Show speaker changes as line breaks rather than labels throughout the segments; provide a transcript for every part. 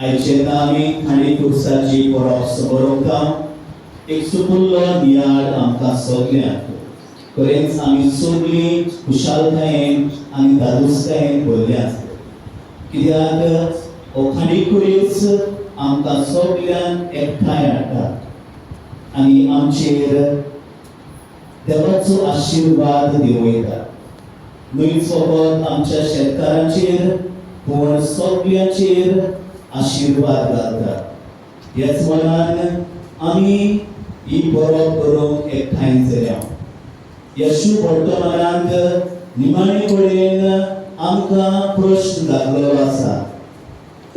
आयचे आमी हांडी कुर्साची परब सबरोवता एक सुपुल्लो नियाळ आमकां सगल्यांक खरेंच आमी सगळीं खुशालकायेन आनी दादोसकायेन भरले आसता कित्याक हो हांडी कुरीस आमकां सगल्यांक एकठांय हाडटा आनी आमचेर देवाचो आशिर्वाद देंवयता न्हय फकत आमच्या शेतकारांचेर पूण सगल्यांचेर आशीर्वाद घालता ह्याच मनान आमी ही परब करूंक एकठांय जाल्या ह्या शुभ वर्तमानांत निमाणे कडेन आमकां प्रश्न घातलेलो आसा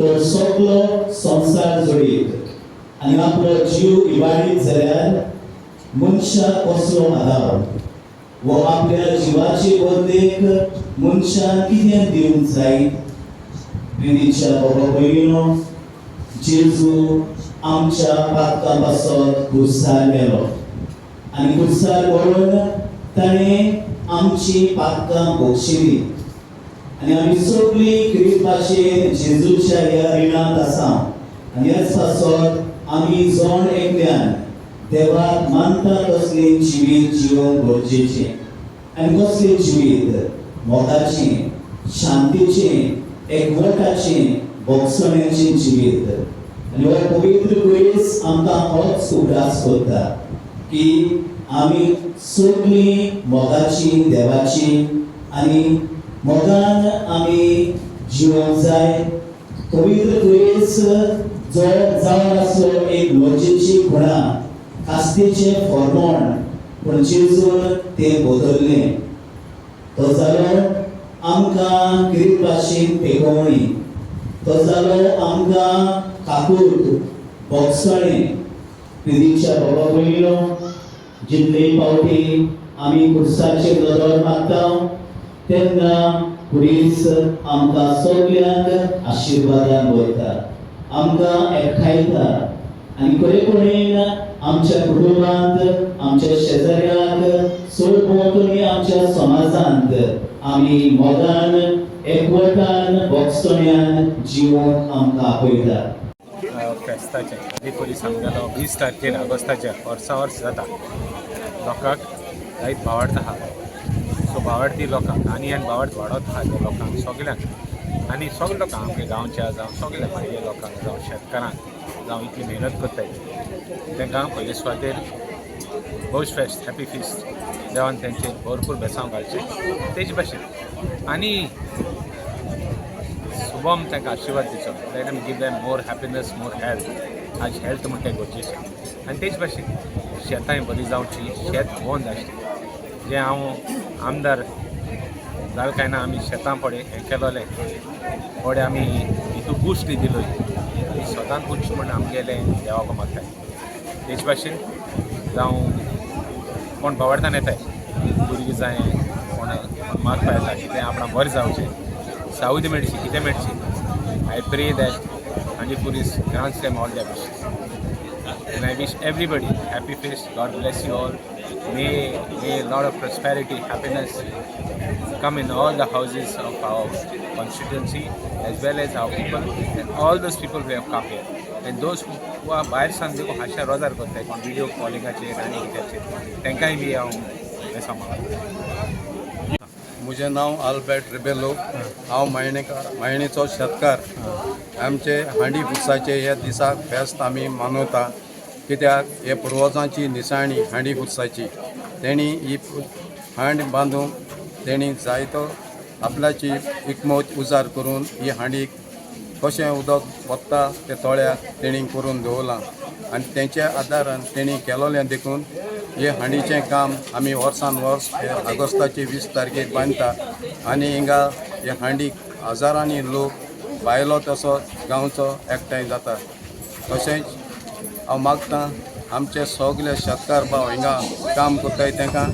तर सगलो संवसार जोडीत आनी आपलो जीव इबाडीत जाल्यार मनशाक कसलो आदार वो आपल्या जिवाचे बदलेक मनशाक कितें दिवंक जाय प्रितीच्या बाबा भयणीनो जेजू आमच्या पातका पासत खुर्सार गेलो आनी खुर्सार व्हरून ताणें आमची पातकां भोगशिली आनी आमी सगळीं क्रिस्ताचेर जेजूच्या ह्या रिणांत आसा आनी ह्याच पासत आमी जोड एकल्यान देवाक मानता तसलें जिवीत जिवंक गरजेचें आनी कसलें जिवीत मोगाचें शांतीचें एकवटाचें भोगसण्याचें जिवीत आनी हो पवित्र कुरीस आमकां होच उगडास करता की आमी सगळीं मोगाची देवाची आनी मोगान आमी जिवंक जाय पवित्र कुरीस जो जावन आसलो एक लजेची खुणा कास्तेचें फर्मोण पूण जेजून तें बदल्लें तो जालो आमकां ग्रीक भाशेन पेगोवणी तो जालो आमकां काकूट भोगसणें प्रितीच्या बाबा भयणीनो जितले फावटी आमी खुर्साचेर नदर मारता तेन्ना कुरीस आमकां सगल्यांक आशिर्वादान वयता आमकां एकठांयता आनी खरेपणीन आमच्या कुटुंबांत आमच्या शेजाऱ्यांक चड भोंवतणी आमच्या समाजांत आमी मोगान एकवटान भोगसण्यान जिवंक आमकां आपयता
फेस्ताचे आदी पयलीं सांगलेलो 20 तारखेर ऑगस्टाच्या वर्सा वर्स जाता लोकांक जायत भावार्थ आहा सो भावार्थी लोकांक आनी भावार्थ वाडत आहा त्या लोकांक सगल्यांक आनी सगळे लोकांक आमच्या गांवच्या जावं सगळ्या भायल्या लोकांक जावं शेतकारांक जावं इतली मेहनत करताय तांकां पयले सुवातेर भोज फेस्त हॅपी फिस्ट देवान तेंचेर भरपूर बेसांव घालचे तेजे भाशेन आनी शुभम तांकां आशिर्वाद दिवचो let them give them more happiness more health आज हेल्थ म्हणटा गरजेचें आनी तेच भाशेन शेतांय बरी जावची शेत भोंवन जाय जें हांव आमदार जालें काय ना आमी शेतां पडे हें केलोलें थोडे आमी हितू बूस्ट दिलो स्वतान पुंच म्हण आमगेले देवाक मागताय तेच भाशेन जावं कोण भावार्थान येताय भुरगीं जाय कोण मागपा येता कितें आपणाक बरें जावचें सावूद मेळची कितें मेळची I pray that Annie police grants them all their wishes and I wish everybody happy feast. God bless you all. May a lot of prosperity, happiness come in all the houses of our constituency as well as our people and all those people who have come here and those who are भायर San देखो हाशा रोजार करताय कोण video कॉलिंगाचेर आनी कित्याचेर तांकांय बी हांव हें सांगता.
म्हजें नांव आल्बर्ट रिबेलो हांव मयणेचो शेतकार आमचे हांडी खुर्साचे ह्या दिसाक फेस्त आमी मनयता कित्याक हे पुर्वजांची निशाणी हांडी खुर्साची तेणी ही हांड बांदूंक तेणी जायतो आपल्याची एकमत उजार करून ही हांडीक कशें उदक वता ते तळ्याक तेणी करून दवरलां आनी तेंच्या आदारान तेणी केलोलें देखून हे हांडीचें काम आमी वर्सान वर्स ऑगस्टाचे 20 तारखेक बांदता आनी हिंगा हे हांडीक हजारांनी लोक भायलो तसो गांवचो एकठांय जाता. तशेंच हांव मागतां आमचे सगळे शेतकार भाव हिंगा काम करताय तांकां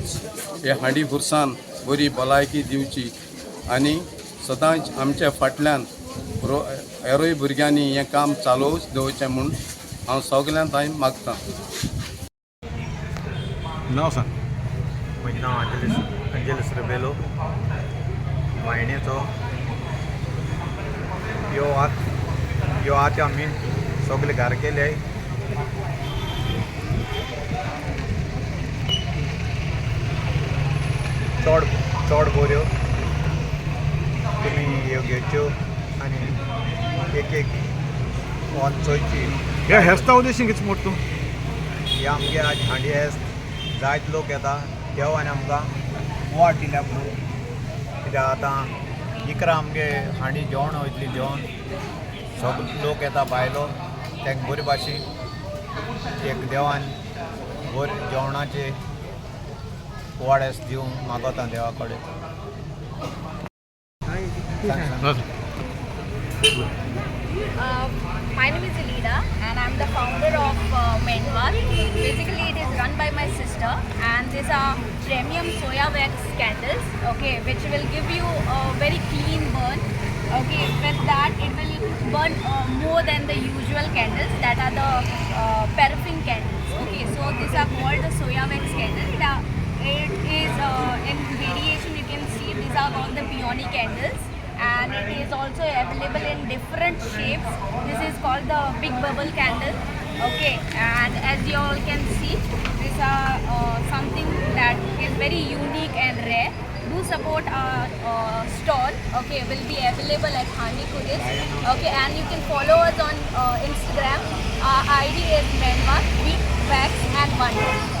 हे हांडी भुरसान बरी भलायकी दिवची आनी सदांच आमच्या फाटल्यान हेरूय भुरग्यांनी हें काम चालूच दवरचें म्हूण हांव सगळ्यांत हांवें मागतां.
नाव सांग.
म्हजें नांव अंजलिस रेबेलो. मायणेचो ह्यो आत आमी सगळे घर केले. चड बऱ्यो तुमी ह्यो घेवच्यो आनी एक वन चोयची.
ह्या हेस्ता उद्देशीन कितें म्हुणटा तूं?
हे आमगे आज हांडी हेस्त जायत लोक येता देवान आमकां वाट दिल्या म्हणून. कित्याक आतां इकरा आमगे हांडी जेवण वयतली जेवण सगळे लोक येता भायलो तांकां बरे भाशेन एक देवान बरे जेवणाचे वाडेस दिवंक मागता देवा कडेन.
My name is Alida and I'm the founder of Menwar. Basically it is run by my sister and these are premium soya wax candles, okay, which will give you a very clean burn. Okay, with that it will burn more than the usual candles that are the paraffin candles. Okay, so these are called the soya wax candles. It is in variation, you can see these are all the peony candles. And it is also available in different shapes. This is called the big bubble candle. Okay, and as you all can see, these are something that is very unique and rare. Do support our stall. Okay, will be available at Hani Kuris. Okay, and you can follow us on Instagram. Our ID is Menwar, Wax and Wonder.